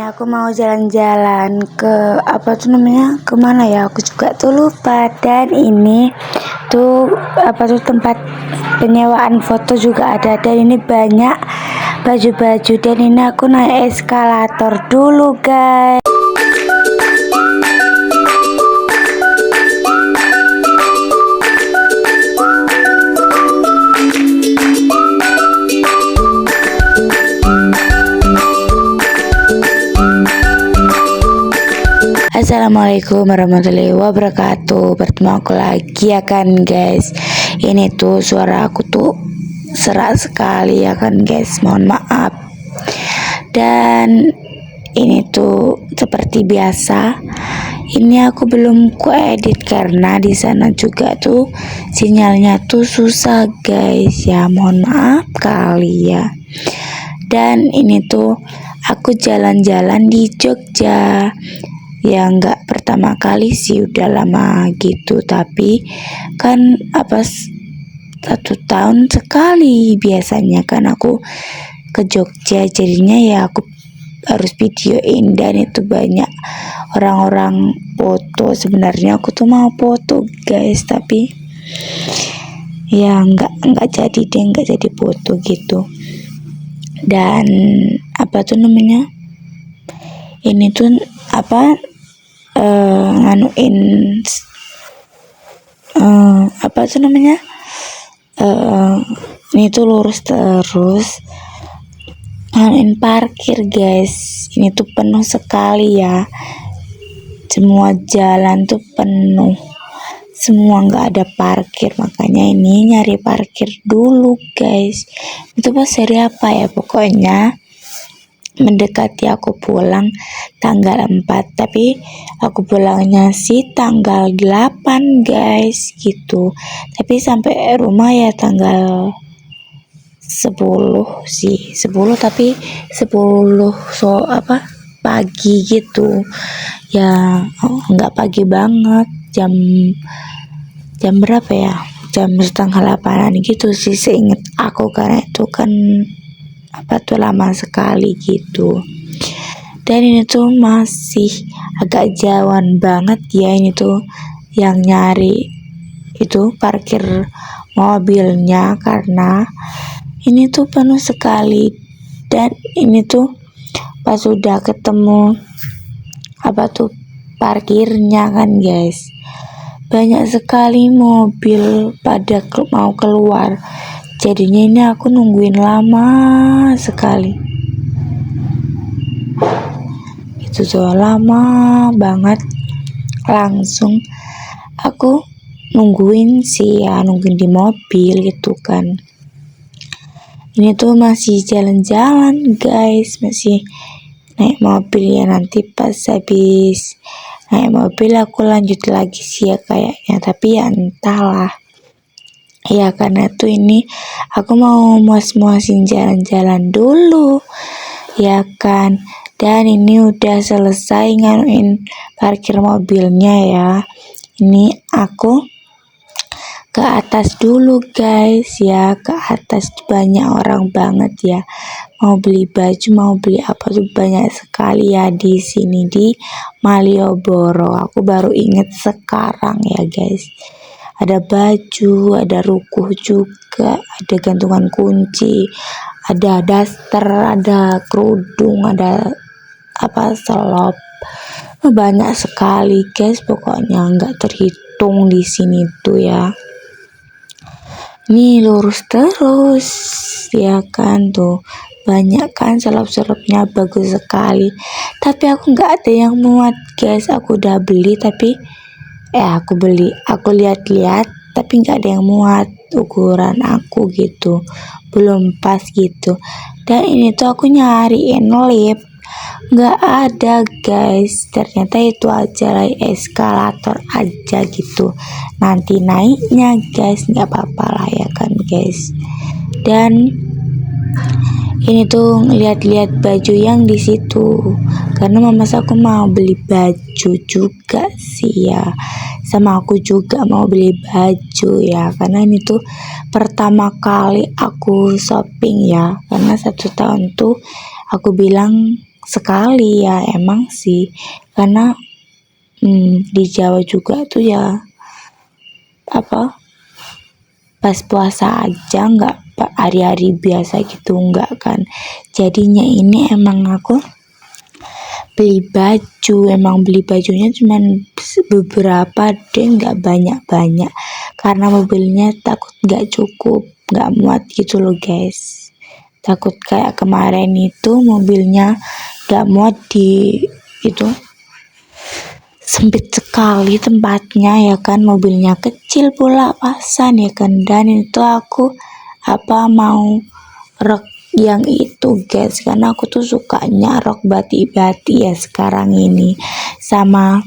Aku mau jalan-jalan ke kemana ya, aku juga tuh lupa. Dan ini tuh tempat penyewaan foto juga ada, dan ini banyak baju-baju. Dan ini aku naik eskalator dulu guys. Assalamualaikum warahmatullahi wabarakatuh. Bertemu aku lagi ya kan guys. Ini tuh suara aku tuh serak sekali ya kan guys, mohon maaf. Dan ini tuh seperti biasa, ini aku belum edit karena di sana juga tuh sinyalnya tuh susah guys ya, mohon maaf kali ya. Dan ini tuh aku jalan-jalan di Jogja. Ya nggak pertama kali sih, udah lama gitu, tapi kan 1 tahun sekali biasanya kan aku ke Jogja, jadinya ya aku harus videoin. Dan itu banyak orang-orang foto. Sebenarnya aku tuh mau foto guys, tapi ya nggak jadi foto gitu. Dan ini tuh ini tuh lurus terus nganuin parkir guys. Ini tuh penuh sekali ya, semua jalan tuh penuh, semua nggak ada parkir, makanya ini nyari parkir dulu guys. Itu pas hari apa ya, pokoknya mendekati aku pulang tanggal 4, tapi aku pulangnya sih tanggal 8 guys gitu. Tapi sampai rumah ya tanggal 10 sih, 10 tapi 10 pagi gitu ya. Nggak pagi banget, jam berapa ya, jam setengah 8 gitu sih seinget aku, karena itu kan lama sekali gitu. Dan ini tuh masih agak jauhan banget ya, ini tuh yang nyari itu parkir mobilnya karena ini tuh penuh sekali. Dan ini tuh pas sudah ketemu parkirnya kan guys, banyak sekali mobil pada mau keluar, jadinya ini aku nungguin lama sekali. Itu tuh lama banget, langsung aku nungguin di mobil gitu kan. Ini tuh masih jalan-jalan guys, masih naik mobil ya. Nanti pas habis naik mobil aku lanjut lagi sih ya kayaknya, tapi ya entahlah ya, karena tuh ini aku mau muas-muasin jalan-jalan dulu ya kan. Dan ini udah selesai nganuin parkir mobilnya ya. Ini aku ke atas dulu guys ya, ke atas banyak orang banget ya, mau beli baju, mau beli apa tuh banyak sekali ya di sini di Malioboro. Aku baru inget sekarang ya guys, ada baju, ada rukuh juga, ada gantungan kunci, ada daster, ada kerudung, ada selop, banyak sekali guys, pokoknya nggak terhitung di sini tuh ya. Ini lurus terus ya kan, tuh banyak kan selop-selopnya, bagus sekali. Tapi aku nggak ada yang muat guys, aku udah beli tapi aku lihat-lihat tapi nggak ada yang muat ukuran aku gitu, belum pas gitu. Dan ini tuh aku nyariin lift, nggak ada guys, ternyata itu aja eskalator aja gitu, nanti naiknya guys, nggak apa-apa lah ya kan guys. Dan ini tuh ngeliat-liat baju yang di situ karena mama aku mau beli baju juga sih ya, sama aku juga mau beli baju ya, karena ini tuh pertama kali aku shopping ya, karena 1 tahun tuh aku bilang sekali ya, emang sih, karena di Jawa juga tuh ya apa pas puasa aja, nggak hari-hari biasa gitu, nggak kan. Jadinya ini emang aku beli baju, emang beli bajunya cuman beberapa deh, nggak banyak-banyak, karena mobilnya takut nggak cukup, nggak muat gitu loh guys. Takut kayak kemarin itu mobilnya nggak muat di itu, sempit sekali tempatnya ya kan, mobilnya kecil pula pasan ya kan. Dan itu aku mau rok yang itu guys, karena aku tuh sukanya rok batik-batik ya sekarang ini, sama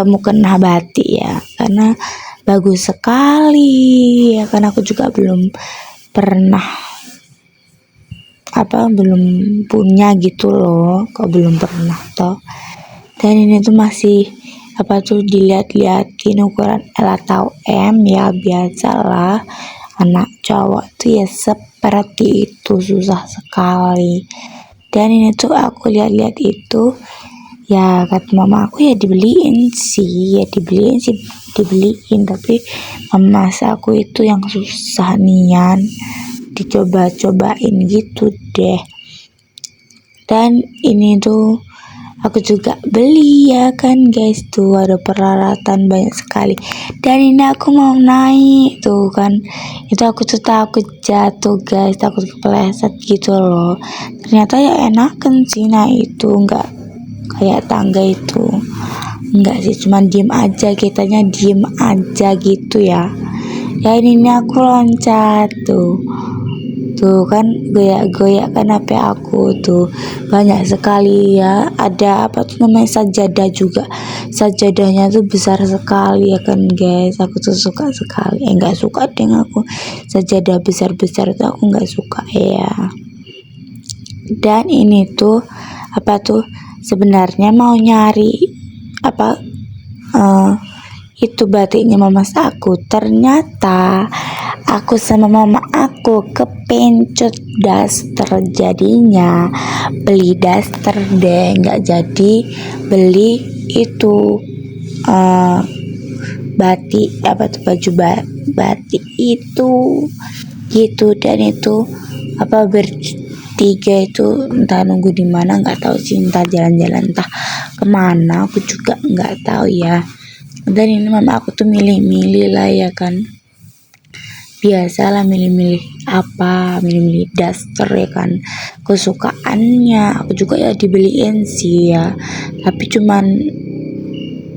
mukena batik ya, karena bagus sekali ya kan. Aku juga belum pernah belum punya gitu loh, kok belum pernah toh. Dan ini tuh masih dilihat-lihatin ukuran L atau M ya, biasalah anak cowok tuh ya seperti itu, susah sekali. Dan ini tuh aku lihat-lihat itu ya, kata mama aku ya dibeliin, tapi mama aku itu yang susah nian dicoba-cobain gitu deh. Dan ini tuh aku juga beli ya kan guys, tuh ada peralatan banyak sekali. Dan ini aku mau naik tuh kan, itu aku tuh takut jatuh guys, takut kepleset gitu loh. Ternyata ya enakan sih naik itu, nggak kayak tangga itu, enggak sih, cuman diem aja, kitanya diem aja gitu ya. Ya ini aku loncat tuh kan, goyak-goyak kan HP aku tuh, banyak sekali ya. Ada namanya sajadah juga, sajadahnya tuh besar sekali ya kan guys. Aku tuh suka sekali, nggak suka dengan aku sajadah besar-besar itu, aku nggak suka ya. Dan ini tuh sebenarnya mau nyari itu batiknya mama aku, ternyata aku sama mama aku kepencut daster, jadinya beli daster deh, nggak jadi beli itu batik baju batik itu gitu. Dan itu bertiga itu entah nunggu di mana, nggak tahu sih, entah jalan-jalan entah kemana, aku juga nggak tahu ya. Dan ini mama aku tuh milih-milih lah ya kan, biasalah milih-milih daster ya kan, kesukaannya. Aku juga ya dibeliin sih ya, tapi cuman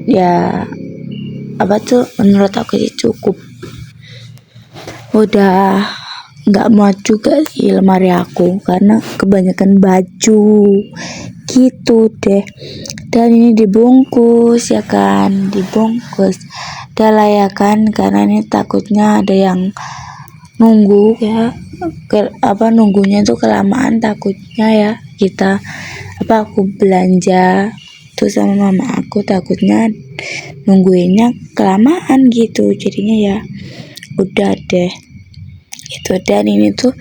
ya menurut aku sih cukup, udah nggak muat juga sih lemari aku karena kebanyakan baju gitu deh. Dan ini dibungkus ya kan, udah lah ya kan, karena ini takutnya ada yang nunggu ya, nunggunya tuh kelamaan, takutnya ya kita aku belanja tuh sama mama aku, takutnya nungguinnya kelamaan gitu, jadinya ya udah deh itu. Dan ini tuh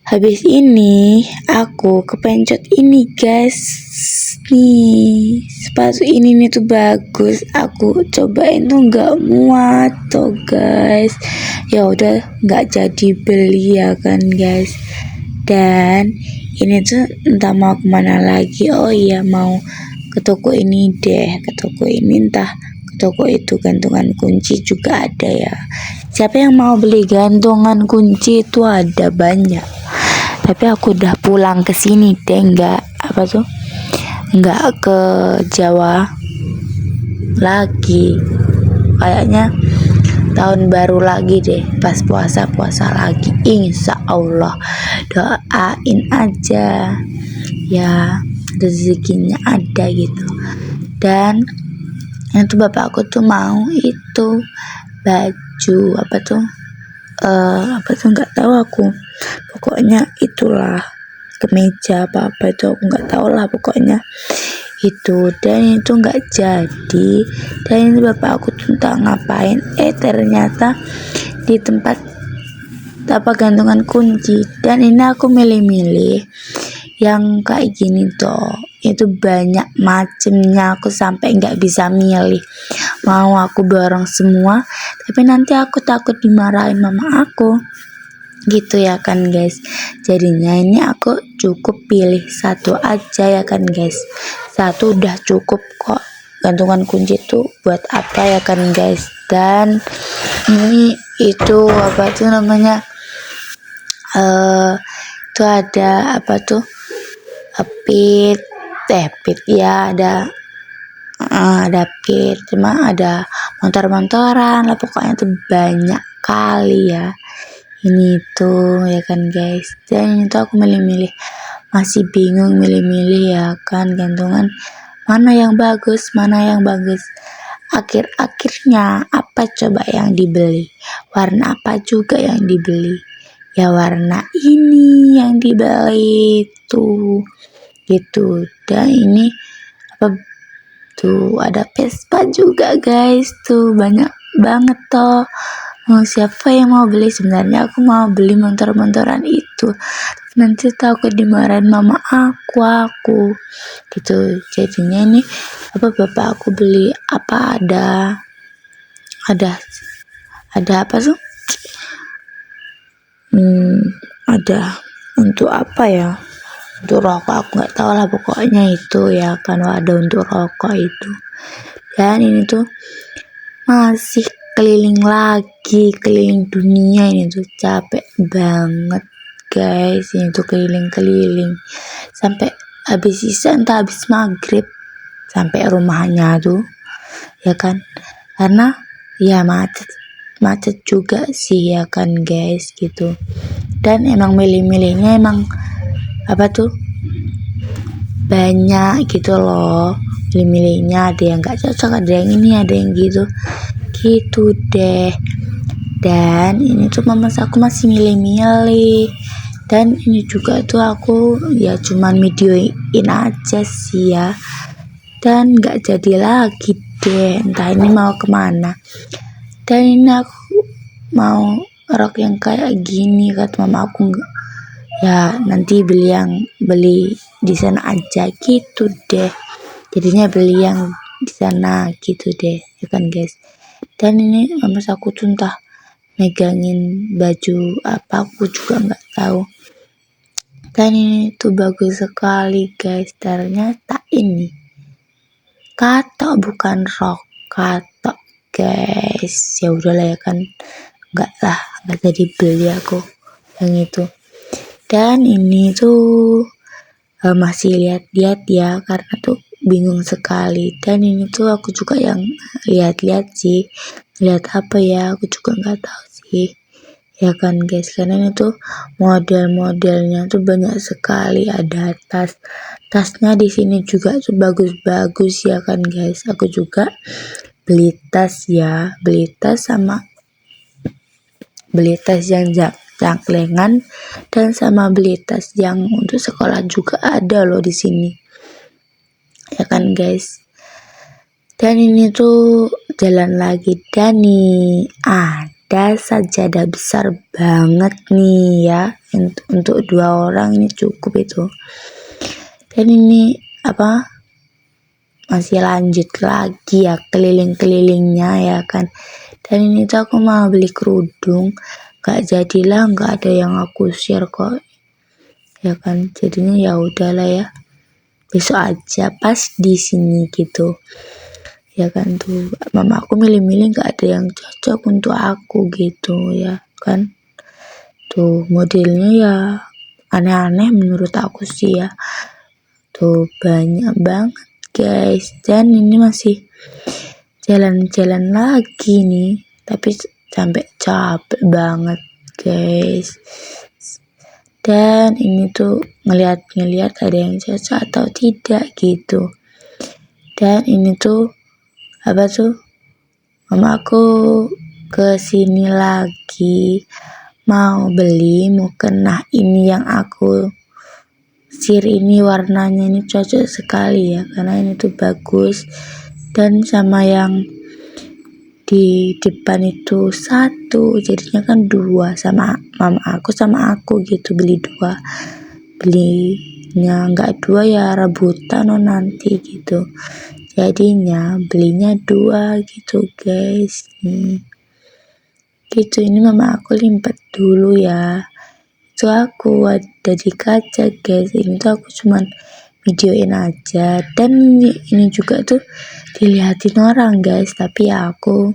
habis ini aku kepencet ini guys, nih sepatu ini nih tuh bagus, aku cobain tuh nggak muat tuh guys, ya udah nggak jadi beli ya kan guys. Dan ini tuh entah mau kemana lagi, oh iya mau ke toko ini deh, entah ke toko itu, gantungan kunci juga ada ya. Siapa yang mau beli gantungan kunci itu, ada banyak. Tapi aku udah pulang ke sini deh, nggak ke Jawa lagi. Kayaknya tahun baru lagi deh, pas puasa lagi, insya Allah. Doain aja ya, rezekinya ada gitu. Dan itu bapak aku tuh mau itu baju nggak tahu aku, pokoknya itulah kemeja apa itu, aku nggak tahu lah pokoknya itu. Dan itu nggak jadi. Dan ini bapak aku tuh entah ngapain, ternyata di tempat gantungan kunci. Dan ini aku milih-milih yang kayak gini tuh itu banyak macemnya, aku sampai nggak bisa milih, mau aku borong semua tapi nanti aku takut dimarahin mama aku gitu ya kan guys. Jadinya ini aku cukup pilih satu aja ya kan guys, satu udah cukup kok. Gantungan kunci tuh buat apa ya kan guys. Dan ini itu apa tuh namanya, itu ada apa tuh, pit pit ya, ada pit, cuma ada motor-motoran lah pokoknya tuh banyak kali ya ini tuh ya kan guys. Dan itu aku milih-milih, masih bingung milih-milih ya kan, gantungan mana yang bagus, akhir-akhirnya apa coba yang dibeli, warna apa juga yang dibeli, ya warna ini yang dibeli tuh gitu. Dan ini apa tuh, ada Vespa juga guys, tuh banyak banget toh. Siapa yang mau beli? Sebenarnya aku mau beli motor-motoran itu, nanti takut dimarahin mama aku gitu. Jadinya ini apa, bapak aku beli apa, ada apa tuh, ada untuk apa ya, untuk rokok, aku nggak tahu lah pokoknya itu ya kan, ada untuk rokok itu. Dan ini tuh masih keliling lagi, keliling dunia, ini tuh capek banget guys, ini tuh keliling-keliling sampai habis sisa, entah habis maghrib sampai rumahnya tuh ya kan, karena ya macet juga sih ya kan guys gitu. Dan emang milih-milihnya emang apa tuh banyak gitu loh, milih-milihnya ada yang gak cocok, ada yang ini, ada yang gitu deh. Dan ini tuh mama aku masih milih-milih, dan ini juga tuh aku ya cuman videoin aja sih ya, dan gak jadi lagi deh, entah ini mau kemana. Dan ini aku mau rok yang kayak gini, kata mama aku enggak ya, nanti beli di sana aja gitu deh, jadinya beli yang di sana gitu deh ya kan guys. Dan ini mama aku tuh entah megangin baju apa, aku juga nggak tahu. Dan ini tuh bagus sekali guys, ternyata ini katok bukan rok, katok guys. Ya udahlah ya kan, nggak jadi beli aku yang itu. Dan ini tuh masih lihat-lihat ya, karena tuh bingung sekali. Dan ini tuh aku juga yang lihat-lihat sih, lihat apa ya, aku juga nggak tahu sih ya kan guys, karena ini tuh model-modelnya tuh banyak sekali. Ada tasnya di sini juga tuh bagus-bagus ya kan guys. Aku juga beli tas ya, beli tas yang cangklengan, dan sama beli tas yang untuk sekolah juga ada loh di sini ya kan guys. Dan ini tuh jalan lagi, dan nih ada sajadah besar banget nih ya, untuk 2 orang ini cukup itu. Dan ini apa, masih lanjut lagi ya keliling-kelilingnya ya kan. Dan ini tuh aku mau beli kerudung, gak jadilah, gak ada yang aku share kok ya kan. Jadinya ya udahlah ya, besok aja pas di sini gitu ya kan. Tuh mama aku milih-milih gak ada yang cocok untuk aku gitu ya kan. Tuh modelnya ya aneh-aneh menurut aku sih ya, tuh banyak banget guys. Dan ini masih jalan-jalan lagi nih, tapi sampai capek banget guys. Dan ini tuh ngeliat ada yang cocok atau tidak gitu. Dan ini tuh apa tuh, mama aku ke sini lagi mau beli mukena ini yang aku ini warnanya ini cocok sekali ya, karena ini tuh bagus. Dan sama yang di depan itu satu, jadinya kan 2, sama mama aku sama aku gitu, beli maksudnya nggak dua ya rebutan nanti gitu, jadinya belinya dua gitu guys. Nih gitu, ini mama aku limpet dulu ya, itu aku ada di kaca guys. Ini tuh aku cuman videoin aja, dan ini juga tuh dilihatin orang guys, tapi ya aku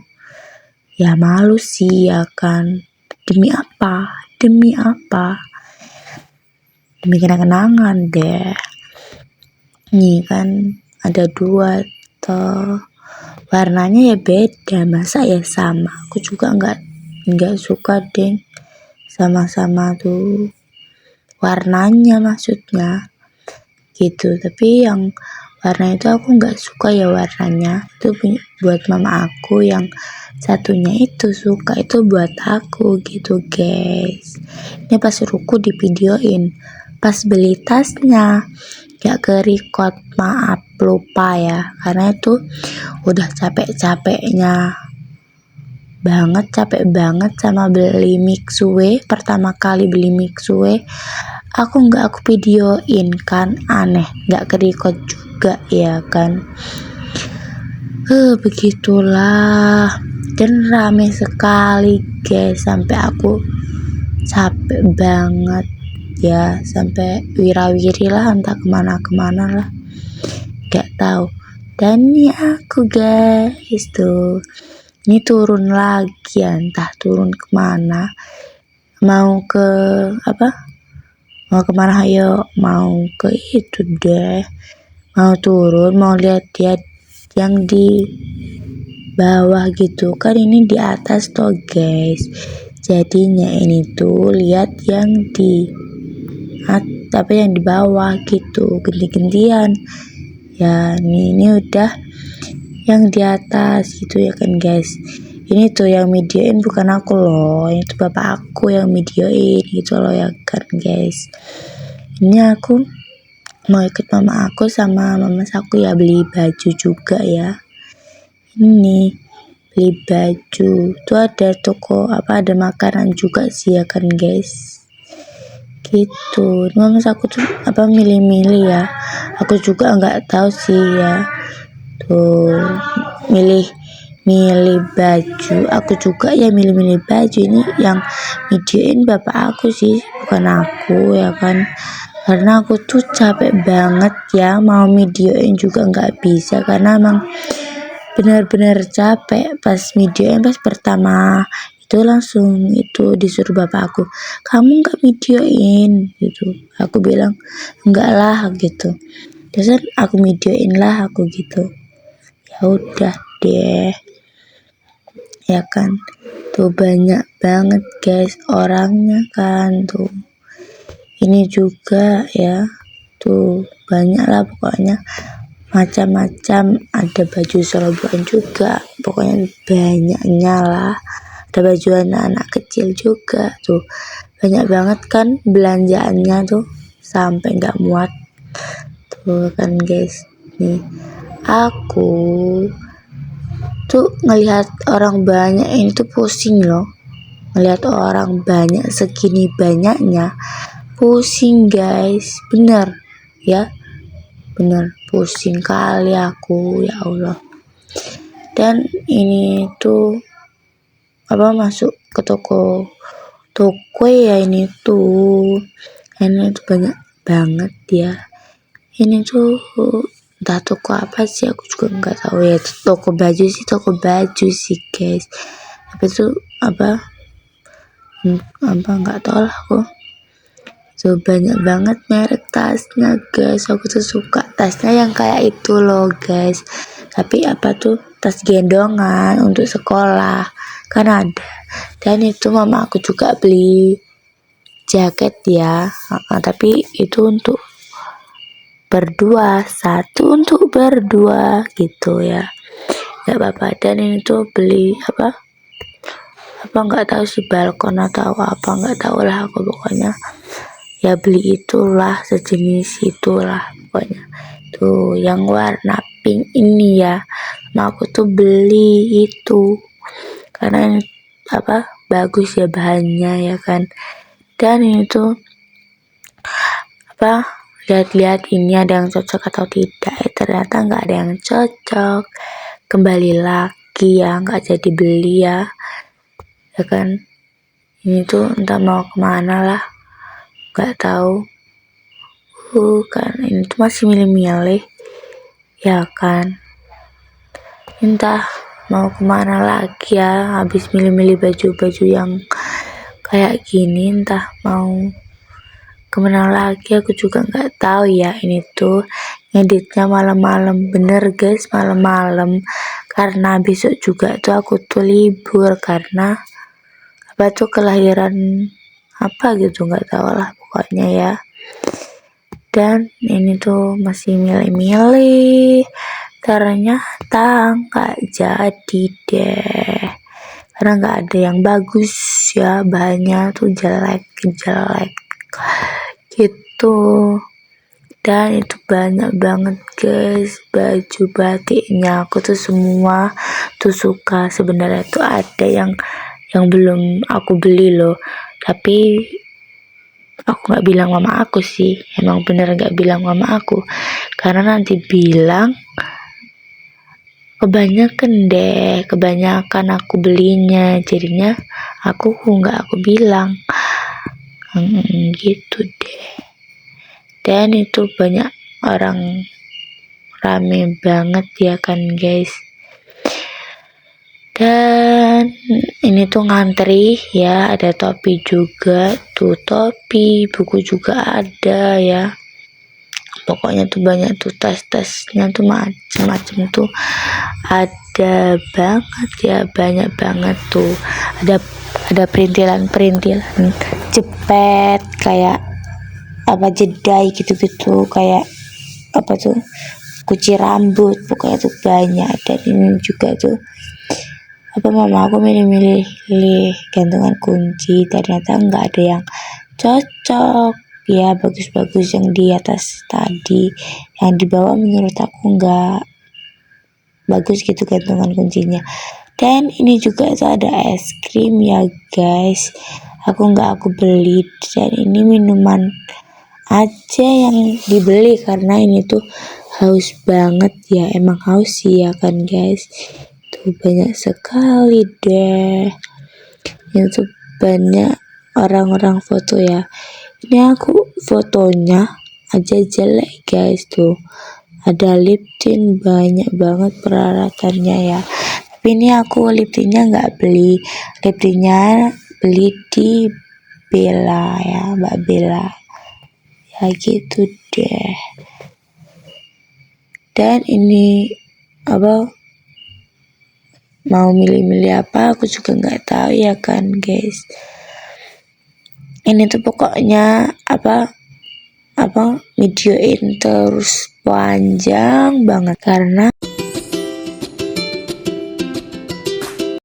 ya malu sih ya kan, demi apa, demi kenang-kenangan deh. Nih kan ada dua toh, warnanya ya beda, masa ya sama. Aku juga nggak suka deh sama-sama tuh warnanya, maksudnya gitu. Tapi yang warna itu aku nggak suka ya warnanya, itu buat mama aku, yang satunya itu suka, itu buat aku gitu guys. Ini pas ruku di videoin, pas beli tasnya gak ke record, maaf lupa ya, karena itu udah capek-capeknya banget, capek banget sama beli mixue. Pertama kali beli mixue aku videoin kan, aneh nggak ke record juga ya kan. Begitulah, dan rame sekali guys, sampai aku capek banget ya, sampai wirawiri lah, entah kemana lah, gak tahu. Dan ini aku guys tuh, ini turun lagi ya, entah turun kemana, mau ke mau kemana, ayo mau ke itu deh, mau turun, mau lihat yang di bawah gitu kan, ini di atas toh guys, jadinya ini tuh lihat yang di yang di bawah gitu, ganti-gantian ya. Ini udah yang di atas gitu ya kan guys. Ini tuh yang videoin bukan aku loh, itu bapak aku yang videoin gitu loh ya kan guys. Ini aku mau ikut mama aku sama mama aku ya, beli baju juga ya. Ini beli baju tuh, ada toko ada makanan juga sih ya kan guys gitu. Mama aku tuh milih-milih ya, aku juga nggak tahu sih ya, tuh milih baju, aku juga ya milih baju. Ini yang videoin bapak aku sih, bukan aku ya kan, karena aku tuh capek banget ya, mau videoin juga nggak bisa, karena emang benar-benar capek. Pas videoin pas pertama itu langsung itu disuruh bapak aku, kamu nggak videoin gitu. Aku bilang enggak lah gitu, terus aku videoin lah aku gitu. Ya udah deh ya kan, tuh banyak banget guys orangnya kan tuh. Ini juga ya tuh, banyak lah pokoknya, macam-macam, ada baju serban juga, pokoknya banyaknya lah. Ada baju anak-anak kecil juga tuh, banyak banget kan belanjaannya tuh, sampai nggak muat tuh kan guys. Nih aku tuh ngelihat orang banyak ini tuh pusing loh, ngelihat orang banyak segini banyaknya pusing guys, bener ya, bener pusing kali aku ya Allah. Dan ini tuh masuk ke toko ya, ini tuh banyak banget ya. Ini tuh entah toko apa sih, aku juga nggak tahu ya. Toko baju sih guys, tapi itu nggak tahu lah aku. Tuh banyak banget merek tasnya guys, aku tuh suka tasnya yang kayak itu loh guys, tapi tas gendongan untuk sekolah kan ada. Dan itu mama aku juga beli jaket ya, tapi itu untuk berdua, satu untuk berdua gitu ya, nggak apa-apa. Dan ini tuh beli nggak tahu sih, balkon atau apa, nggak tahu lah aku, pokoknya ya beli itulah, sejenis itulah pokoknya. Tuh yang warna pink ini ya, aku tuh beli itu karena ini bagus ya bahannya ya kan. Dan ini tuh lihat-lihat ini ada yang cocok atau tidak. Ternyata nggak ada yang cocok, kembali lagi ya, nggak jadi beli ya kan. Ini tuh entah mau kemana lah, nggak tahu. Kan ini tuh masih milih-milih ya kan, entah mau kemana lagi ya, habis milih-milih baju-baju yang kayak gini, entah mau kemana lagi aku juga nggak tahu ya. Ini tuh ngeditnya malam-malam, bener guys, malam-malam, karena besok juga tuh aku tuh libur karena apa tuh kelahiran apa gitu, nggak tahu lah pokoknya ya. Dan ini tuh masih milih-milih, ternyata nggak jadi deh karena nggak ada yang bagus ya, bahannya tuh jelek gitu. Dan itu banyak banget guys baju batiknya, aku tuh semua tuh suka. Sebenarnya tuh ada yang belum aku beli loh, tapi aku nggak bilang mama aku sih, emang bener nggak bilang mama aku, karena nanti bilang kebanyakan aku belinya, jadinya aku nggak aku bilang gitu deh. Dan itu banyak orang, rame banget ya kan guys. Dan ini tuh ngantri ya, ada topi juga tuh, topi, buku juga ada ya. Pokoknya tuh banyak tuh, tas-tasnya tuh macem-macem tuh ada banget ya, banyak banget tuh. Ada perintilan jepit kayak apa, jedai gitu-gitu, kayak apa tuh, kunci rambut, pokoknya tuh banyak. Dan ini juga tuh apa, mama aku milih-milih gantungan kunci, ternyata nggak ada yang cocok ya, bagus-bagus yang di atas tadi, yang di bawah menurut aku nggak bagus gitu gantungan kuncinya. Dan ini juga tuh ada es krim ya guys, aku beli. Dan ini minuman aja yang dibeli karena ini tuh haus banget ya, emang haus sih ya kan guys. Tuh banyak sekali deh, itu banyak orang-orang foto ya. Ini aku fotonya aja jelek guys, tuh ada lip tint, banyak banget peralatannya ya. Tapi ini aku lip tintnya nggak beli, lip tintnya beli di Bella ya, Mbak Bella ya gitu deh. Dan ini apa, mau milih-milih apa aku juga nggak tahu ya kan guys. Ini tuh pokoknya apa videoin terus panjang banget karena